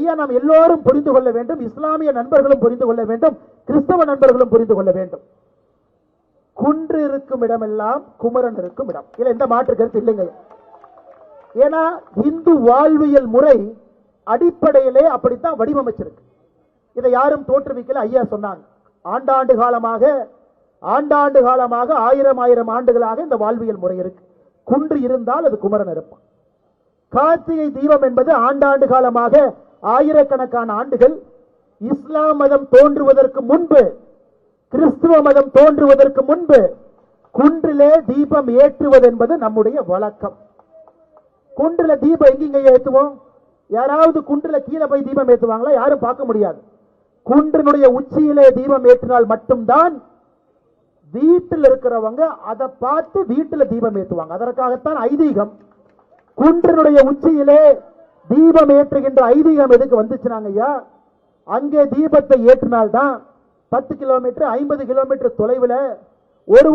ஐயா நாம் எல்லோரும் புரிந்து கொள்ள வேண்டும், இஸ்லாமிய நண்பர்களும் புரிந்து கொள்ள வேண்டும், கிறிஸ்தவ நண்பர்களும் புரிந்து கொள்ள வேண்டும். குன்று இருக்கும் இடமெல்லாம் குமரன் இருக்கும் இடம், இல்ல எந்த மாற்று கருத்து இல்லைங்க. ஏன்னா இந்து வாழ்வியல் முறை அடிப்படையிலே அப்படித்தான் வடிவமைச்சிருக்கு. இதை யாரும் தோற்றுவிக்கல, ஐயா சொன்னாங்க. ஆண்டாண்டு காலமாக ஆயிரம் ஆண்டுகளாக இந்த வாழ்வியல் முறை இருக்கு. குன்று இருந்தால் அது குமரன் இருப்பான். கார்த்திகை தீபம் என்பது ஆண்டாண்டு காலமாக ஆயிரக்கணக்கான ஆண்டுகள் இஸ்லாம் மதம் தோன்றுவதற்கு முன்பு, கிறிஸ்துவ மதம் தோன்றுவதற்கு முன்பு குன்றிலே தீபம் ஏற்றுவது என்பது நம்முடைய வழக்கம். குன்றில தீபம் எங்கெங்க ஏற்றுவோம்? யாராவது குன்றில கீழே போய் தீபம் ஏற்றுவாங்களா? யாரும் பார்க்க முடியாது. குன்றினுடைய உச்சியிலே தீபம் ஏற்றினால் மட்டும்தான் வீட்டில் இருக்கிறவங்க அதை பார்த்து வீட்டில் தீபம் ஏற்றுவாங்க. அதற்காகத்தான் ஐதீகம். குன்றினுடைய உச்சியிலே தீபம் ஏற்றுகின்ற ஐதீகம் எதுக்கு வந்துச்சுனாங்க ஐயா? அங்கே தீபத்தை ஏற்றினால்தான் 10 கிலோமீட்டர் 50 கிலோமீட்டர் தொலைவில்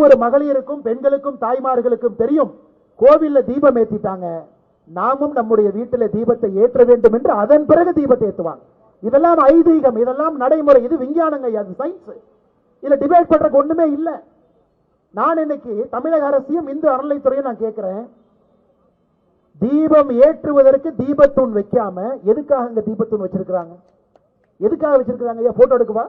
ஒரு மகளிருக்கும் பெண்களுக்கும் தாய்மார்களுக்கும் தெரியும், கோவில்ல தீபம் ஏற்றிட்டாங்க, நாமும் நம்முடைய வீட்டில் தீபத்தை ஏற்ற வேண்டும் என்று அதன் பிறகு தீபத்தை ஏற்றுவாங்க. இதெல்லாம் ஐதீகம், இதெல்லாம் நடைமுறை. இது விஞ்ஞானங்க, அது சயின்ஸ். இல்ல டிபேட் பண்றதுக்கு ஒண்ணுமே இல்ல. நான் இன்னைக்கு தமிழக அரசையும் இந்து அறநிலைத்துறையும் நான் கேட்கிறேன், தீபம் ஏற்றுவதற்கு தீபத்தூண் வைக்காம எதுக்காக இங்க தீபத்தூண் வச்சிருக்காங்க? எதுக்காக வச்சிருக்காங்க? போட்டோ எடுக்குவா?